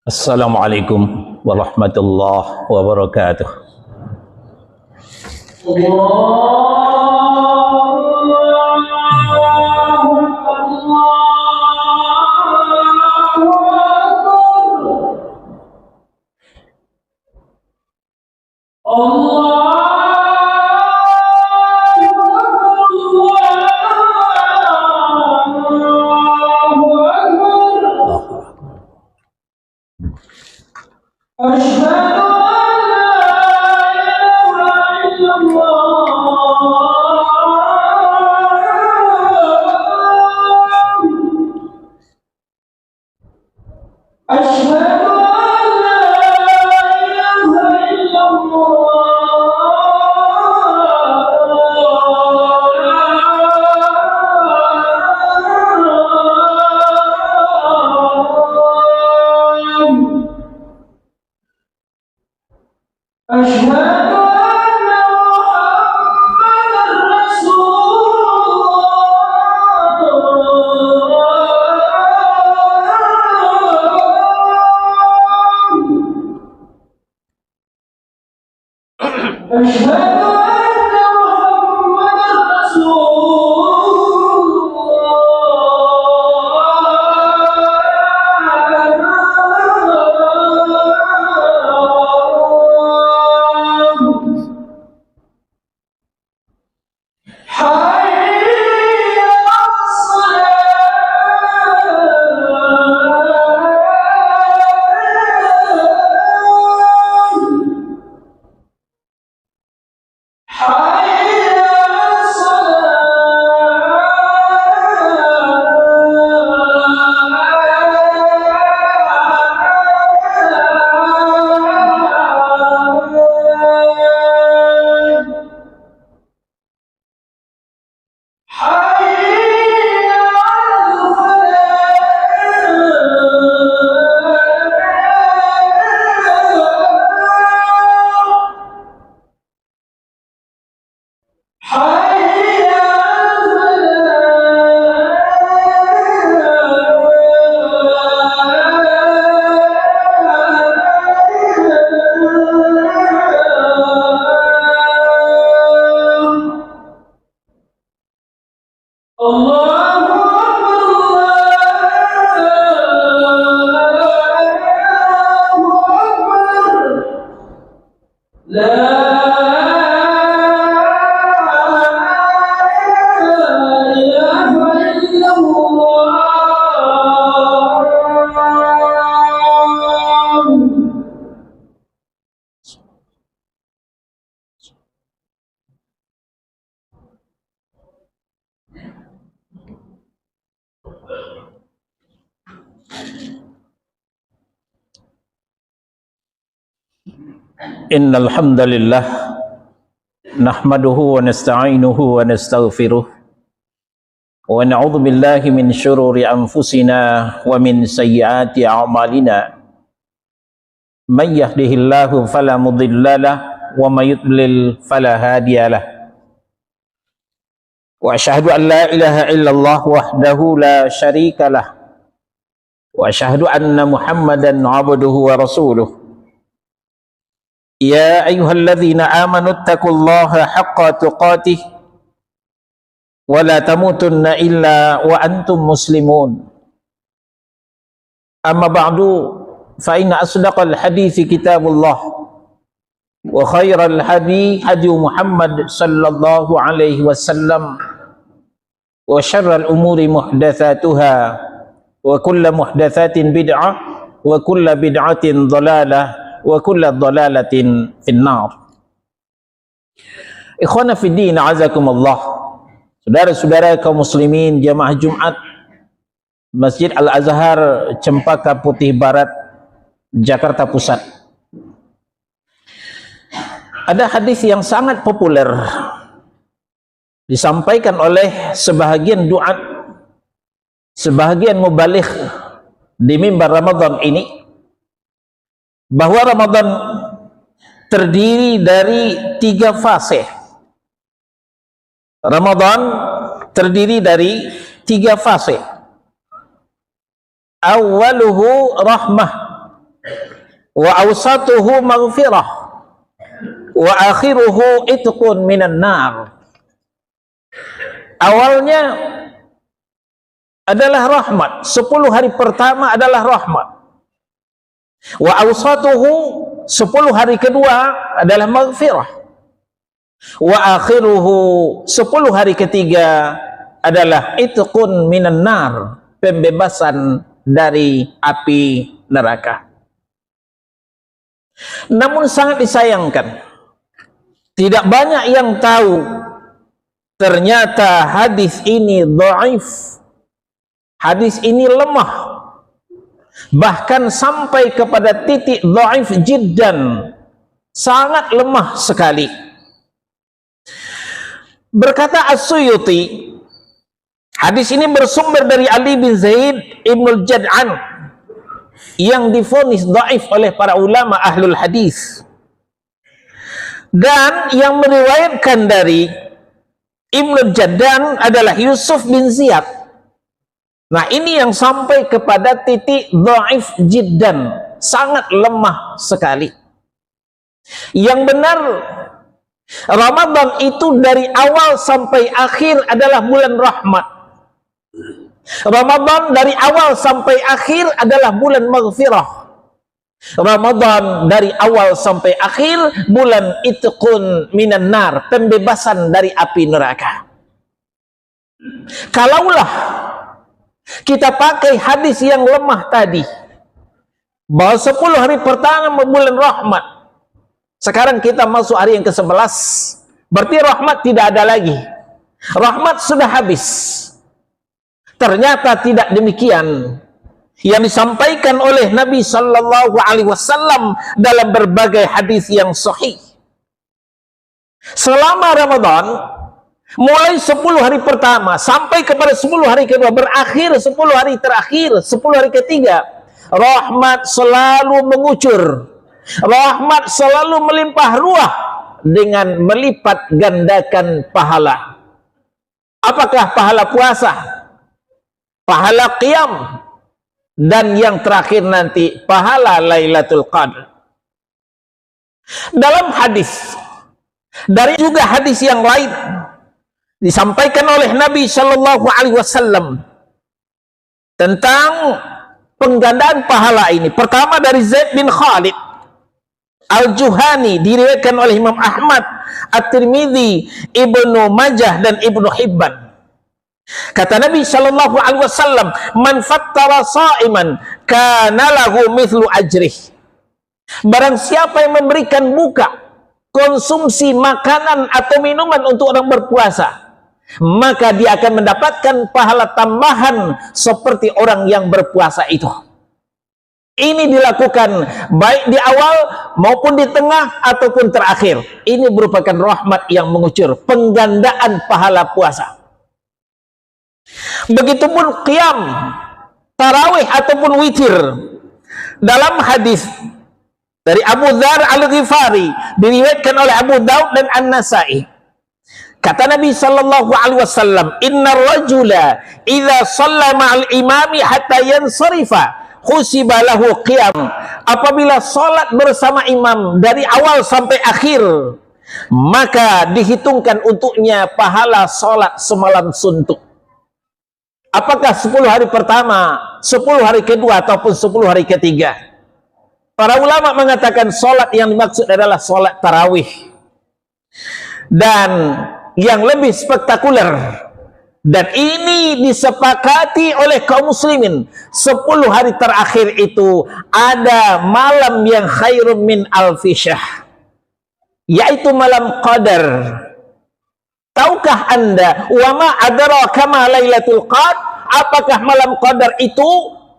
Assalamualaikum warahmatullahi wabarakatuh. Innal hamdalillah nahmaduhu wa nasta'inuhu wa nastaghfiruh wa na'udzu billahi min syururi anfusina wa min sayyiati a'malina. May yahdihillahu fala mudhillalah wa may yudlil fala hadiyalah. Wa asyhadu an la ilaha illallah wahdahu la syarikalah wa asyhadu anna Muhammadan 'abduhu wa rasuluh. Ya ayyuhalladzina amanu taqullaha haqqa tuqatih wa la tamutunna illa wa antum muslimun. Amma ba'du fa inna asdaqal hadithi kitabullah wa khairal hadi hadi Muhammad sallallahu alaihi wasallam wa syarral umuri muhdatsatuha wa kullu muhdatsatin bid'ah wa kullu bid'atin dhalalah wa kullu dhalalatin finnar. Ikhwana fiddin, azakumullah. Saudara-saudara kaum muslimin jamaah Jumat Masjid Al-Azhar Cempaka Putih Barat, Jakarta Pusat. Ada hadis yang sangat populer disampaikan oleh sebahagian duat, sebahagian mubaligh di mimbar Ramadan ini, bahwa Ramadan terdiri dari 3 fase. Ramadan terdiri dari 3 fase. Awwaluhu rahmah, wa awsatuhu maghfirah, wa akhiruhu itqun minan nar. Awalnya adalah rahmat. 10 hari pertama adalah rahmat. Wa awsatuhu, 10 hari kedua adalah maghfirah. Wa akhiruhu, 10 hari ketiga adalah itqun minan nar, pembebasan dari api neraka. Namun sangat disayangkan, tidak banyak yang tahu ternyata hadis ini dhaif. Hadis ini lemah, bahkan sampai kepada titik dhaif jiddan, sangat lemah sekali. Berkata As-Suyuti, hadis ini bersumber dari Ali bin Zaid Ibnul Jad'an yang divonis dhaif oleh para ulama ahlul hadis, dan yang meriwayatkan dari Ibnul Jad'an adalah Yusuf bin Ziyad. Nah, ini yang sampai kepada titik dhaif jiddan, sangat lemah sekali. Yang benar, Ramadan itu dari awal sampai akhir adalah bulan rahmat. Ramadan dari awal sampai akhir adalah bulan maghfirah. Ramadan dari awal sampai akhir bulan itqun minan nar, pembebasan dari api neraka. Kalaulah kita pakai hadis yang lemah tadi, bahwa 10 hari pertama bulan rahmat, sekarang kita masuk hari yang ke-11, berarti rahmat tidak ada lagi. Rahmat sudah habis. Ternyata tidak demikian. Yang disampaikan oleh Nabi Sallallahu Alaihi Wasallam dalam berbagai hadis yang sahih. Selama Ramadan, mulai 10 hari pertama sampai kepada 10 hari kedua, berakhir 10 hari terakhir, 10 hari ketiga, rahmat selalu mengucur, rahmat selalu melimpah ruah dengan melipat gandakan pahala. Apakah pahala puasa, pahala qiyam, dan yang terakhir nanti pahala Lailatul Qadar. Dalam hadis, dari juga hadis yang lain, disampaikan oleh Nabi Shallallahu Alaihi Wasallam tentang penggandaan pahala ini. Pertama dari Zaid bin Khalid Al-Juhani, diriwayatkan oleh Imam Ahmad, At-Tirmidzi, Ibnu Majah, dan Ibnu Hibban. Kata Nabi Shallallahu Alaihi Wasallam, "Man fattara sa'iman, kana lahu mithlu ajrih." Barang siapa yang memberikan buka, konsumsi makanan atau minuman untuk orang berpuasa, maka dia akan mendapatkan pahala tambahan seperti orang yang berpuasa itu. Ini dilakukan baik di awal maupun di tengah ataupun terakhir. Ini merupakan rahmat yang mengucur, penggandaan pahala puasa. Begitupun qiyam, tarawih ataupun witir. Dalam hadis dari Abu Dzar Al-Ghifari, diriwayatkan oleh Abu Daud dan An-Nasai, kata Nabi Sallallahu Alaihi Wasallam, "Inna rajula idza shalla ma'al imami hatta yansarifa, khusiba lahu qiyam." Apabila salat bersama imam dari awal sampai akhir, maka dihitungkan untuknya pahala salat semalam suntuk. Apakah 10 hari pertama, 10 hari kedua, ataupun 10 hari ketiga? Para ulama mengatakan salat yang dimaksud adalah salat tarawih. Dan yang lebih spektakuler, dan ini disepakati oleh kaum muslimin, 10 hari terakhir itu ada malam yang khairun min alfi syahr, yaitu malam qadar. Tahukah anda, wa ma adraka ma Lailatul Qadar? Apakah malam qadar itu?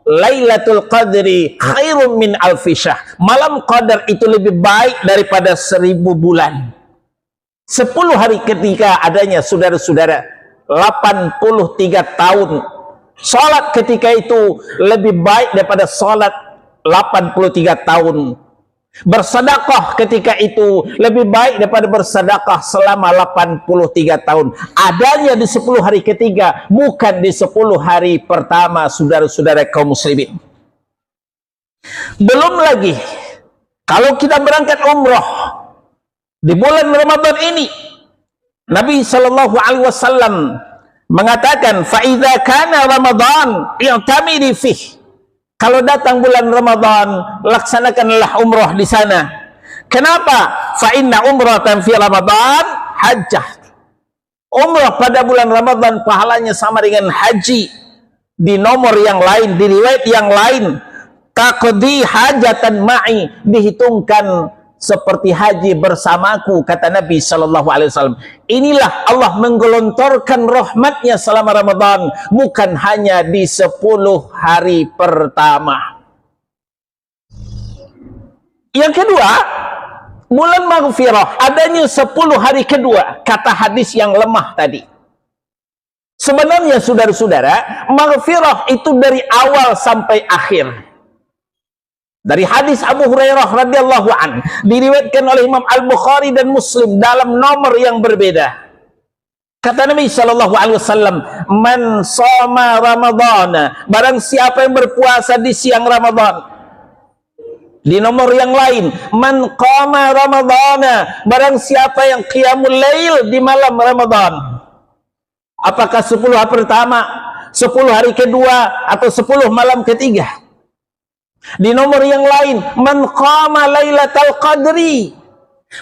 Lailatul Qadri khairun min alfi syahr. Malam qadar itu lebih baik daripada 1000 bulan. 10 hari ketika adanya, saudara-saudara, 83 tahun. Salat ketika itu lebih baik daripada salat 83 tahun. Bersedekah ketika itu lebih baik daripada bersedekah selama 83 tahun. Adanya di 10 hari ketiga, bukan di 10 hari pertama, saudara-saudara kaum muslimin. Belum lagi, kalau kita berangkat umrah di bulan Ramadan ini, Nabi SAW mengatakan, فَإِذَا كَانَ رَمَضَانْ اِعْتَمِرِ فِيهِ. Kalau datang bulan Ramadan, laksanakanlah umrah di sana. Kenapa? فَإِنَّ عُمْرَةً فِي رَمَضَانْ حَجَّةٌ. Umrah pada bulan Ramadan pahalanya sama dengan haji. Di nomor yang lain, di riwayat yang lain, taqdi hajatan ma'i, dihitungkan seperti haji bersamaku, kata Nabi SAW. Inilah Allah menggelontorkan rahmatnya selama Ramadan, bukan hanya di 10 hari pertama. Yang kedua, bulan maghfirah, adanya 10 hari kedua, kata hadis yang lemah tadi. Sebenarnya saudara-saudara, maghfirah itu dari awal sampai akhir. Dari hadis Abu Hurairah radhiyallahu an, diriwayatkan oleh Imam Al-Bukhari dan Muslim dalam nomor yang berbeda. Kata Nabi SAW, man shoma Ramadan, barang siapa yang berpuasa di siang Ramadan. Di nomor yang lain, man qama Ramadan, barang siapa yang qiyamul lail di malam Ramadan. Apakah 10 hari pertama, 10 hari kedua, atau 10 malam ketiga? Di nomor yang lain, man qama lailatal qadri,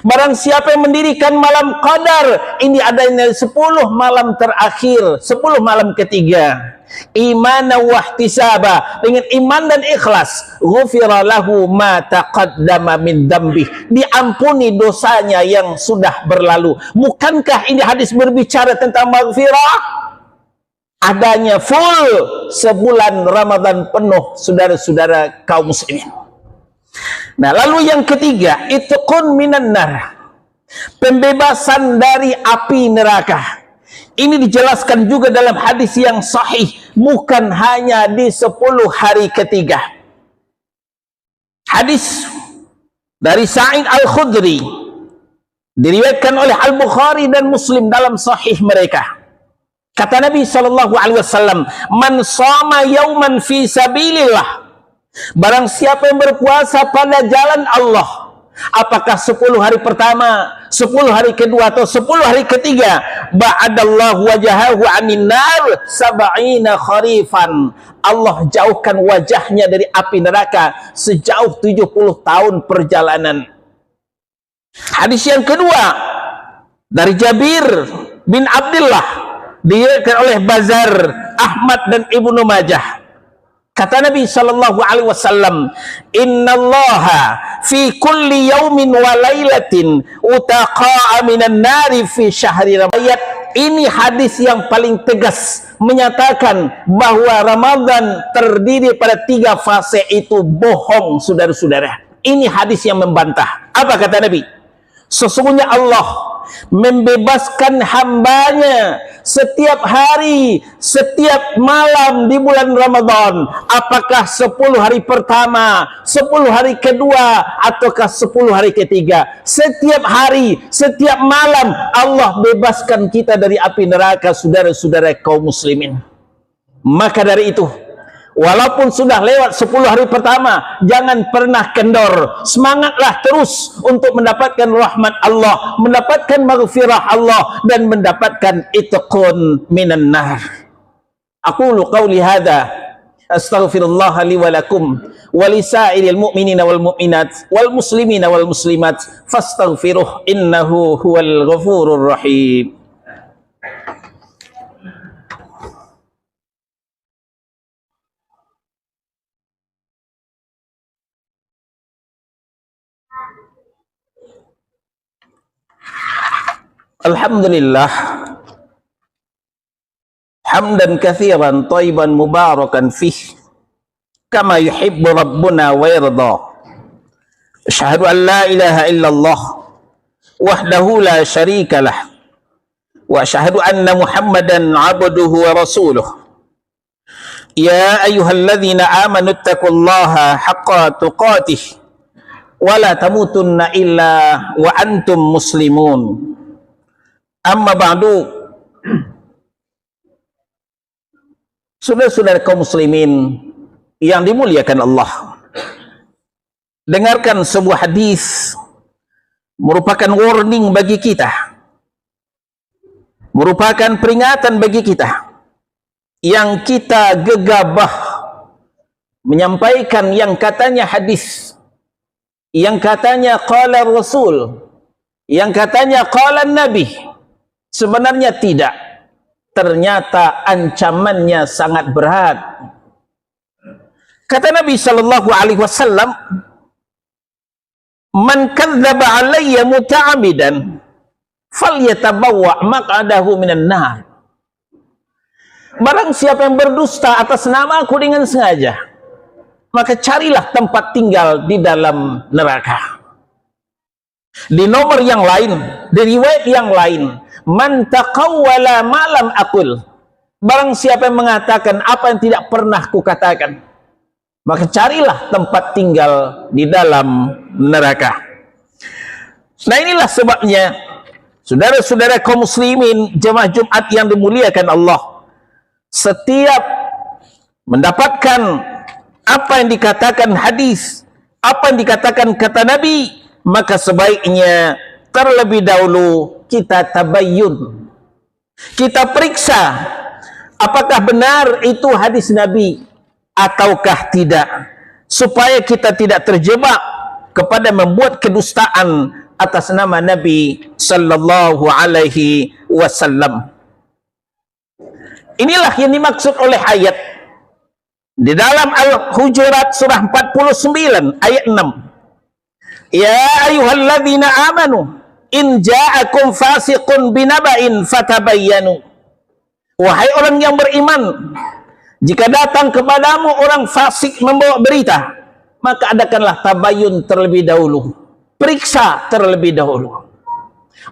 barang siapa yang mendirikan malam qadar. Ini adanya 10 malam terakhir, 10 malam ketiga. Imanan wa ihtisaba, dengan iman dan ikhlas, ghufira lahu ma taqaddama min dambi, diampuni dosanya yang sudah berlalu. Bukankah ini hadis berbicara tentang maghfirah? Adanya full sebulan Ramadan penuh, saudara-saudara kaum muslimin. Nah, lalu yang ketiga, itqun minan nar, pembebasan dari api neraka. Ini dijelaskan juga dalam hadis yang sahih, bukan hanya di 10 hari ketiga. Hadis dari Sa'id Al-Khudri diriwayatkan oleh Al-Bukhari dan Muslim dalam sahih mereka. Kata Nabi SAW, man shoma yauman fi sabilillah, barang siapa yang berpuasa pada jalan Allah, apakah 10 hari pertama, 10 hari kedua, atau 10 hari ketiga, ba'adallahu wajahahu anin nar sab'ina kharifan, Allah jauhkan wajahnya dari api neraka sejauh 70 tahun perjalanan. Hadis yang kedua dari Jabir bin Abdullah, diriwayatkan oleh Bazar, Ahmad dan Ibnu Majah. Kata Nabi SAW, innallaha fi kulli yaumin wa lailatin utaqa'a minan nari fi syahri Ramadan. Ayat ini hadis yang paling tegas menyatakan bahwa Ramadan terdiri pada 3 fase itu bohong, saudara-saudara. Ini hadis yang membantah. Apa kata Nabi? Sesungguhnya Allah membebaskan hambanya setiap hari, setiap malam di bulan Ramadan. Apakah 10 hari pertama, 10 hari kedua, ataukah 10 hari ketiga? Setiap hari, setiap malam Allah bebaskan kita dari api neraka, saudara-saudara kaum muslimin. Maka dari itu, walaupun sudah lewat 10 hari pertama, jangan pernah kendor. Semangatlah terus untuk mendapatkan rahmat Allah, mendapatkan maghfirah Allah, dan mendapatkan itqun minan nar. Aqulu qawli hadha, astaghfirullah li wa lakum wa lisairil mu'minina wal mu'minat wal muslimina wal muslimat fastaghfiruh innahu huwal ghafurur rahim. Alhamdulillah, hamdan katsiran thayyiban mubarakan fih, kama yuhibbu rabbuna wa yarda. Asyhadu an la ilaha illallah wahdahu la syarika lah, wa asyhadu anna Muhammadan abduhu wa rasuluh. Ya ayyuhalladzina amanu taqullaha haqqa tuqatih wa la tamutunna illa wa antum muslimun. Amma ba'du. Saudara-saudara kaum muslimin yang dimuliakan Allah, dengarkan sebuah hadis merupakan warning bagi kita, merupakan peringatan bagi kita yang kita gegabah menyampaikan yang katanya hadis, yang katanya qala Rasul, yang katanya qala Nabi. Sebenarnya tidak. Ternyata ancamannya sangat berat. Kata Nabi sallallahu alaihi wasallam, "Man kadzdzaba alayya muta'ammidan falyatabawwa maq'adahu minan nar." Barang siapa yang berdusta atas nama aku dengan sengaja, maka carilah tempat tinggal di dalam neraka. Di nomor yang lain, di riwayat yang lain, man taqawwala ma lam aqul. Barang siapa yang mengatakan apa yang tidak pernah kukatakan, maka carilah tempat tinggal di dalam neraka. Nah, inilah sebabnya saudara-saudara kaum muslimin jemaah Jumat yang dimuliakan Allah, setiap mendapatkan apa yang dikatakan hadis, apa yang dikatakan kata Nabi, maka sebaiknya terlebih dahulu kita tabayyun, kita periksa apakah benar itu hadis Nabi ataukah tidak, supaya kita tidak terjebak kepada membuat kedustaan atas nama Nabi sallallahu alaihi wasallam. Inilah yang dimaksud oleh ayat di dalam Al-Hujurat surah 49 ayat 6. Ya ayyuhalladzina amanu in ja'akum fasiqun binaba'in fatabayyanu. Wahai orang yang beriman, jika datang kepadamu orang fasik membawa berita, maka adakanlah tabayyun terlebih dahulu, periksa terlebih dahulu.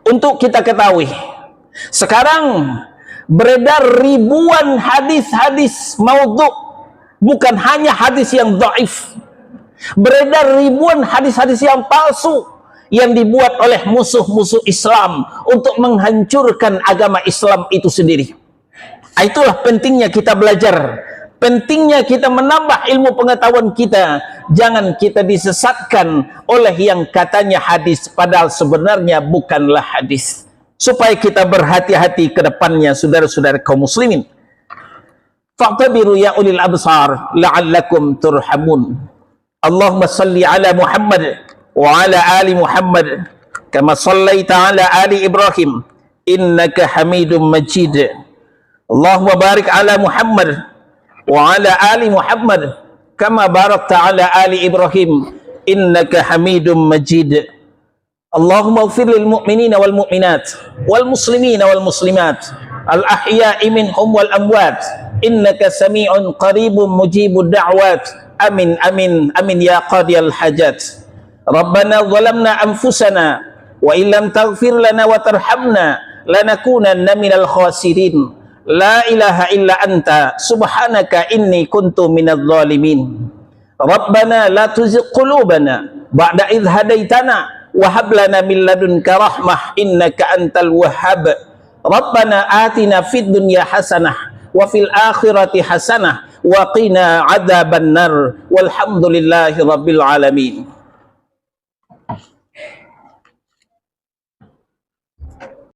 Untuk kita ketahui, sekarang beredar ribuan hadis-hadis maudhu', bukan hanya hadis yang dhaif. Beredar ribuan hadis-hadis yang palsu yang dibuat oleh musuh-musuh Islam untuk menghancurkan agama Islam itu sendiri. Itulah pentingnya kita belajar, pentingnya kita menambah ilmu pengetahuan kita. Jangan kita disesatkan oleh yang katanya hadis padahal sebenarnya bukanlah hadis. Supaya kita berhati-hati ke depannya, saudara-saudara kaum muslimin. Fa'tabiru ya ulil absar la'allakum turhamun. Allahumma salli ala Muhammad wa ala ali Muhammad kama sallaita ala ali Ibrahim innaka Hamidum Majid. Allahumma barik ala Muhammad wa ala ali Muhammad kama barakta ala ali Ibrahim innaka Hamidum Majid. Allahumma ighfir lil mu'minina wal mu'minat wal muslimina wal muslimat al ahya'i minhum wal amwat innaka sami'un qaribun mujibud da'wat. Amin amin amin ya qadiyal hajat. Rabbana zalamna anfusana wa illam taghfir lana wa tarhamna lanakunanna minal khasirin. La ilaha illa anta subhanaka inni kuntu minadh dhalimin. Rabbana la tuzigh qulubana ba'da idh hadaitana wa hab lana min ladunka rahmah innaka antal wahhab. Rabbana atina fid dunya hasanah wa fil akhirati hasanah wa qina adzabannar walhamdulillahi rabbil alamin.